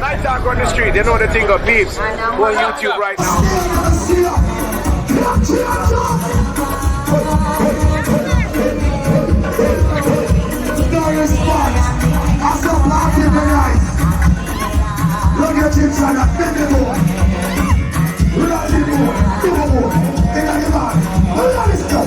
Night talk on the street, you know the thing of peeps. Go on YouTube right now. Look at you trying to bend the board. Run the board. Do the board. Take out your man. Let's go.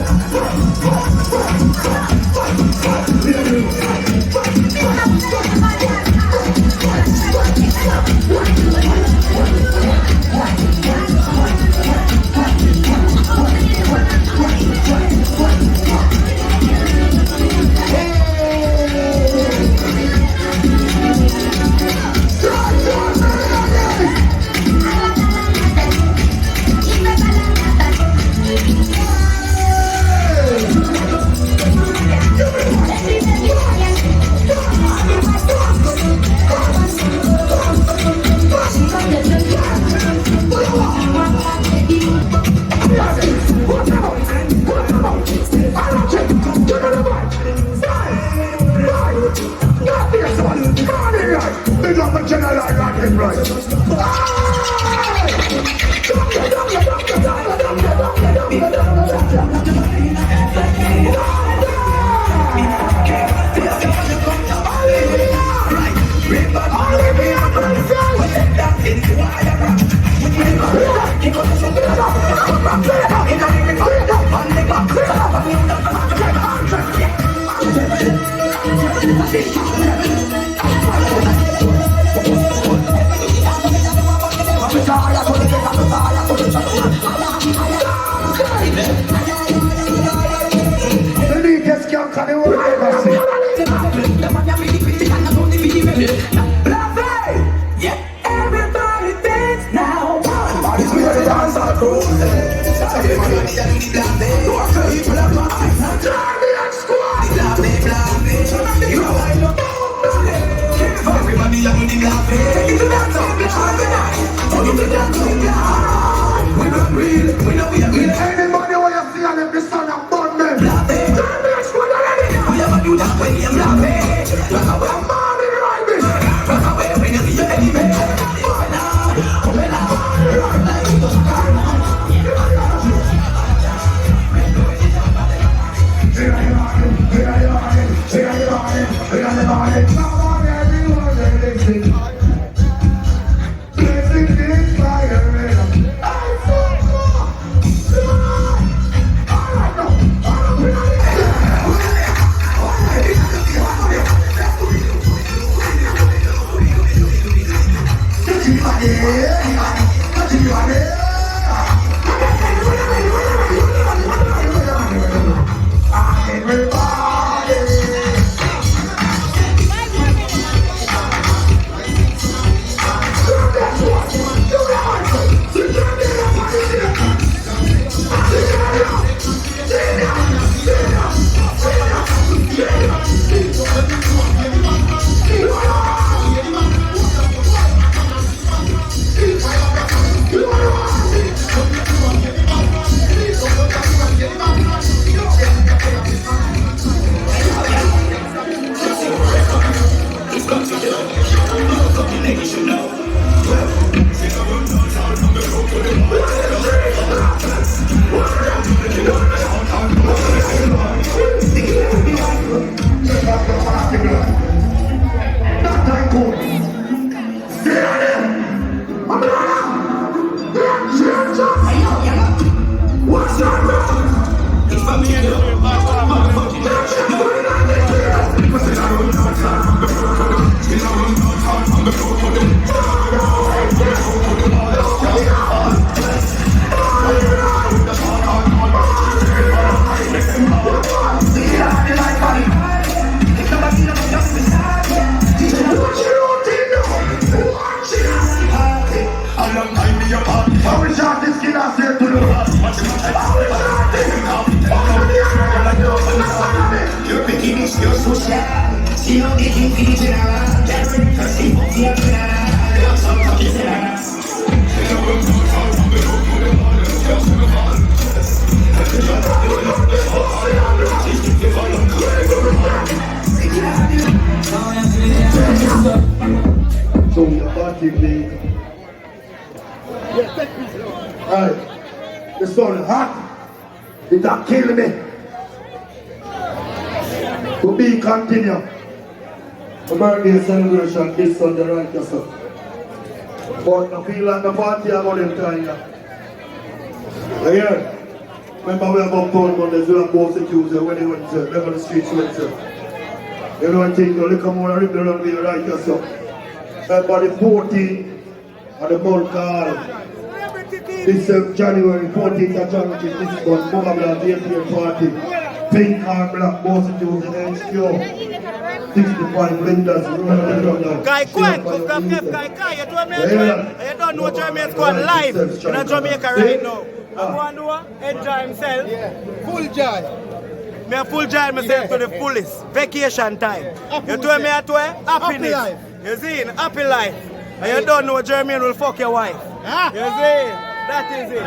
Big up a general rockin' right. Anybody want to see on the sun and burn them? We never do that when you're laughing. Look away, I'm married right, bitch. Look away, when you see your enemy. So we are party league. Alright. The sun hot. It a kill me. To be continue. The birthday celebration this Sunday right here, sir. But I feel like the party I'm going to try now. Again, remember we have uptown Mondays, we have both Tuesday when they went to the streets went to. You know, I think you look more and rip the runway right here, sir. By the 14th of the month called this January 14th of January, this is going to be the April party. Pink and black, both Tuesday, HQ. 65 blenders. Guy Quack, Guy, you told me you don't know Jermaine's going live in Jamaica right now. I'm going to enjoy himself. Full joy. Me a full joy myself to the fullest. Vacation time. You told me at where? Happiness. Happy life. You see, happy life. And you don't know Jermaine will fuck your wife. Ah. You see, that is it.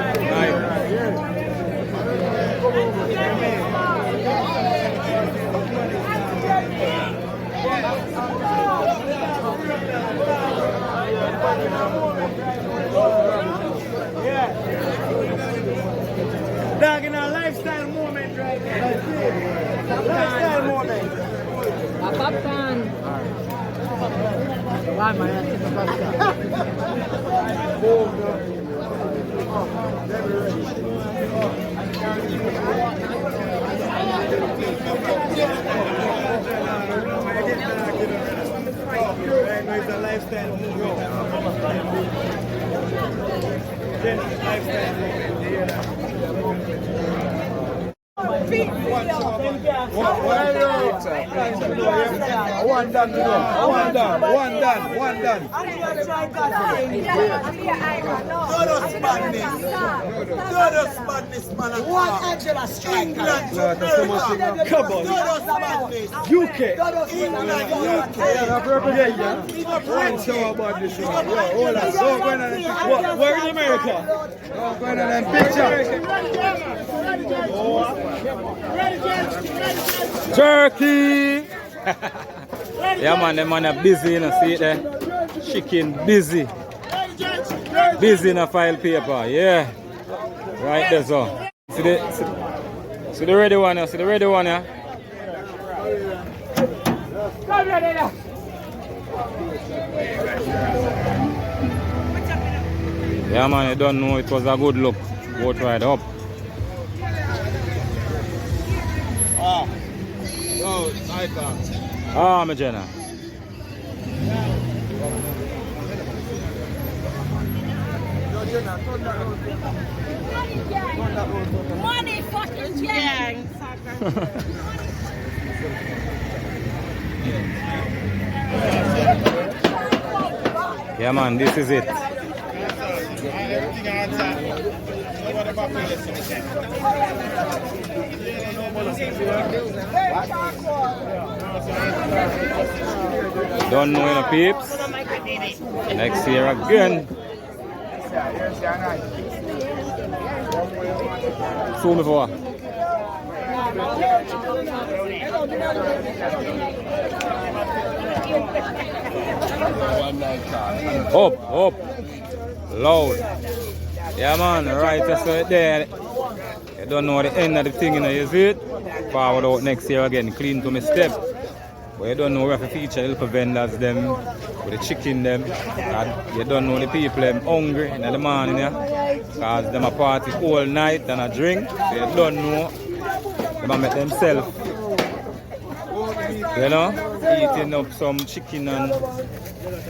Dog in a lifestyle moment right there. Lifestyle moment. Popcorn. Why am I asking for popcorn? It's a lifestyle moment. Lifestyle One done. One Angela Striker. UK. Where in America? Going on them picture. Turkey! Yeah man, them man are busy, you know, see it there? Chicken busy. Busy in a file paper, yeah. Right there, so. See the ready one, yeah? See the ready one, yeah? Yeah man, you don't know it was a good look. Boat ride up. Ah, my Jenna. Money fucking gang. Yeah man, this is it. Don't know any peeps. Next year again. So before. Up, loud. Yeah man, right so there. You don't know the end of the thing, you know, you see it? Forward out next year again, clean to my step. But you don't know where to feature help vendors them, with the chicken them. And you don't know the people them hungry in the morning, yeah? Because them a party all night and a drink. So you don't know. Them a make themselves, you know, eating up some chicken and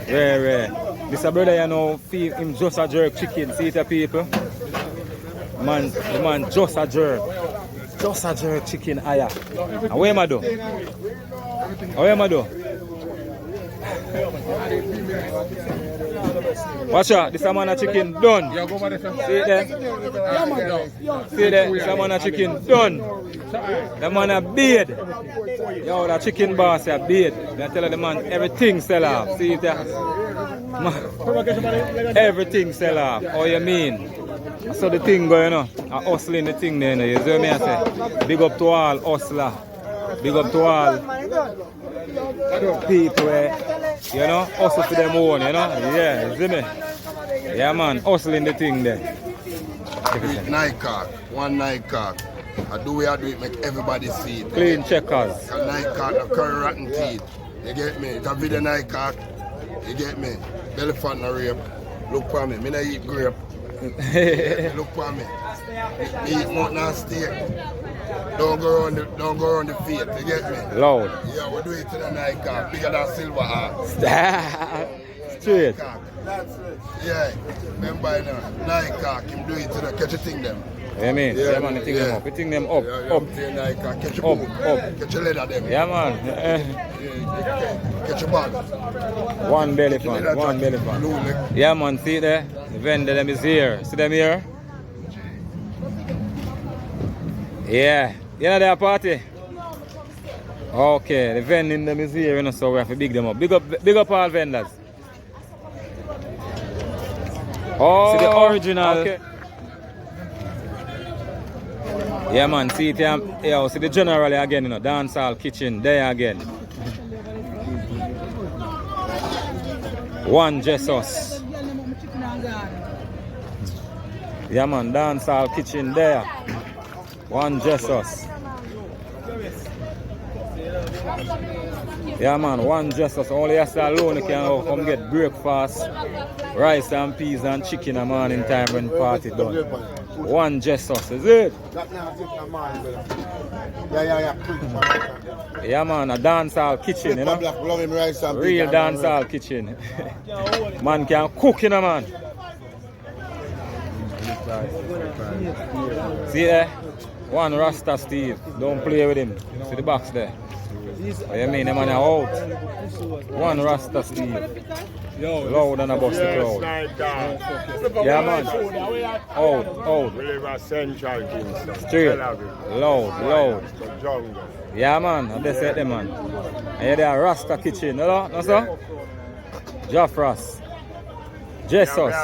rare. This a brother, you know, feel him just a jerk chicken. See the people? Man, the man just a jerk. Just a jerk chicken aya. And where am I do? Where am I do? Watch out, this a man a chicken done. See it there? See it there? This a man a chicken done. The man a beard. Yo, the chicken boss a beard. They tell the man everything sell off. See it there? Everything sell off. How you mean? I saw the thing going on. I hustling the thing there. You see what I say? Big up to all hustler. Big up to all people You know, hustle for them own, you know? Yeah, you see me? Yeah, man, hustling the thing there. Nike, one Nike. I do what I do it, make everybody see it. Clean checkers. A Nike, the curry rotten teeth. You get me? It's a video Nike. You get me? Belly fat no rape. Look for me. Me not eat grape. Look for me. Me eat mutton and steak. Don't go around the feet. You get me? Loud. Yeah, we do it to the Nike. Bigger than silver heart. Straight. Yeah. Remember you know, Nike, him do it to the catch a thing them. You mean? Yeah, man, you think them up. You think them up. Yeah, Up. Nike, catch a Up. boot. Up. Catch a leather them. Yeah, man. Catch a bag. One belly fan. One belly fan. Yeah, man, see there? The vendor them is here. See them here? Yeah. You know their party? Okay, the vending them is here, you know, so we have to big them up. Big up all vendors. Oh, see the original. Okay. Yeah, man, see it here. Yeah, see the general again, you know, dancehall kitchen there again. One Jesus. Yeah, man, dancehall kitchen there. One Jesus. Yeah, man, one Jesus. Only yesterday alone you can come get breakfast, rice and peas and chicken a morning time when party done. One Jesus, is it? Yeah, man, a dancehall kitchen, you know? Real dancehall kitchen. Man can cook, you know, man. See there? One Rasta Steve. Don't play with him. See the box there? What you mean, the man are out? One Rasta Steve. Loud and a bust the crowd. Yeah, man. Out. Straight. Loud. Yeah, man. That's it, man. And you're there, Rasta Kitchen, you know? No, sir? Jaffras. Jesus.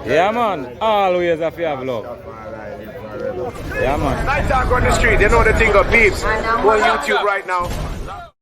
Yeah, man. Always have to have love. Yeah, man. Night talk on the street, you know the thing of beefs. Go on YouTube right now.